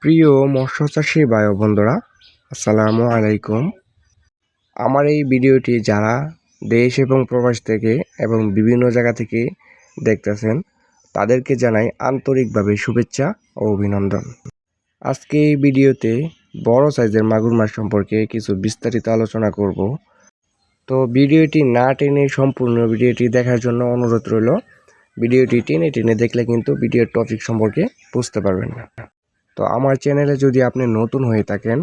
প্রিয় মৎস্য চাষী ভাই ও বন্ধুরা, আসসালামু আলাইকুম। আমার এই ভিডিওটি যারা দেশ এবং প্রবাস থেকে এবং বিভিন্ন জায়গা থেকে দেখতেছেন তাদেরকে জানাই আন্তরিকভাবে শুভেচ্ছা ও অভিনন্দন। আজকে এই ভিডিওতে বড় সাইজের মাগুর মাছ সম্পর্কে কিছু বিস্তারিত আলোচনা করব। তো ভিডিওটি না টেনে সম্পূর্ণ ভিডিওটি দেখার জন্য অনুরোধ রইল। ভিডিওটি টেনে টেনে দেখলে কিন্তু ভিডিওর টপিক সম্পর্কে বুঝতে পারবেন না। তো আমার চ্যানেলে যদি আপনি নতুন হয়ে থাকেন,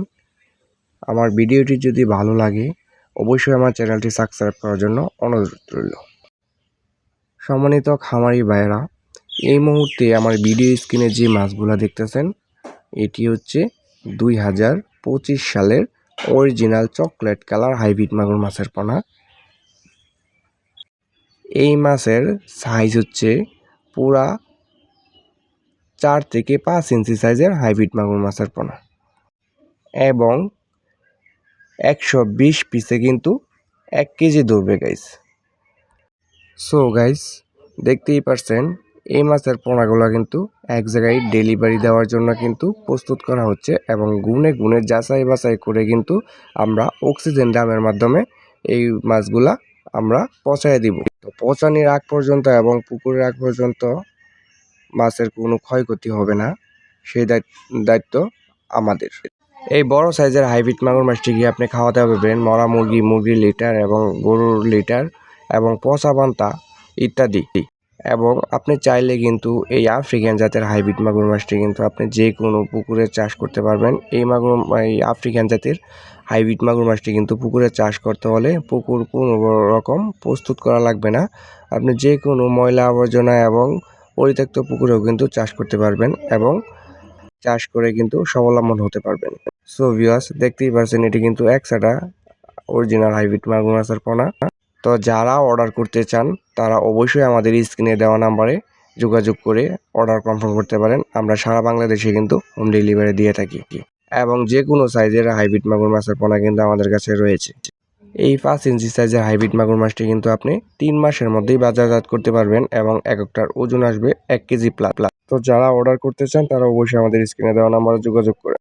আমার ভিডিওটি যদি ভালো লাগে অবশ্যই আমার চ্যানেলটি সাবস্ক্রাইব করার জন্য অনুরোধ রইল। সম্মানিত খামারি ভাইয়েরা, এই মুহূর্তে আমার ভিডিও স্ক্রিনে যে মাছগুলো দেখতেছেন এটি হচ্ছে 2025 সালের অরিজিনাল চকলেট কালার হাইব্রিড মাগুর মাছের পোনা। এই মাছের সাইজ হচ্ছে পুরা 4 থেকে 5 ইঞ্চি সাইজের হাইব্রিড মাগুর মাছের পোনা এবং 120 পিসে কিন্তু 1 কেজি ধরবে গাইস। সো গাইস, দেখতেই পারছেন এই মাছের পোনাগুলো কিন্তু এক জায়গায় ডেলিভারি দেওয়ার জন্য কিন্তু প্রস্তুত করা হচ্ছে এবং গুনে গুনে যাচাই বাছাই করে কিন্তু আমরা অক্সিজেন ড্রামের মাধ্যমে এই মাছগুলা আমরা পচায় দিব। তো পচানোর আগ পর্যন্ত এবং পুকুরের আগ পর্যন্ত মাছের কোনো ক্ষয়ক্ষতি হবে না, সেই দায়িত্ব আমাদের। এই বড় সাইজের হাইব্রিড মাগুর মাছটিকে আপনি খাওয়াতে পারবেন মরা মুরগির লিটার এবং গরুর লিটার এবং পচা পান্তা ইত্যাদি। এবং আপনি চাইলে কিন্তু এই আফ্রিকান জাতের হাইব্রিড মাগুর মাছটি কিন্তু আপনি যে কোনো পুকুরে চাষ করতে পারবেন। এই আফ্রিকান জাতের হাইব্রিড মাগুর মাছটি কিন্তু পুকুরে চাষ করতে হলে পুকুর কোনো রকম প্রস্তুত করা লাগবে না। আপনি যে কোনো ময়লা আবর্জনা এবং পরিত্যক্ত পুকুরেও কিন্তু চাষ করতে পারবেন এবং চাষ করে কিন্তু স্বাবলম্বন হতে পারবেন। সো ভিউয়ার্স, দেখতেই পাচ্ছেন এটি কিন্তু একসাথে অরিজিনাল হাইব্রিড মাগুর মাছের পোনা। তো যারা অর্ডার করতে চান তারা অবশ্যই আমাদের স্ক্রিনে দেওয়া নাম্বারে যোগাযোগ করে অর্ডার কনফার্ম করতে পারেন। আমরা সারা বাংলাদেশে কিন্তু হোম ডেলিভারি দিয়ে থাকি এবং যে কোনো সাইজের হাইব্রিড মাগুর মাছের পোনা কিন্তু আমাদের কাছে রয়েছে। এই 5 ইঞ্চি সাইজের হাইব্রিড মাগুর মাছটি কিন্তু আপনি 3 মাসের মধ্যেই বাজারজাত করতে পারবেন এবং একটার ওজন আসবে 1 কেজি প্লাস। তো যারা অর্ডার করতে চান তারা অবশ্যই আমাদের স্ক্রিনে দেওয়া নাম্বারে যোগাযোগ করে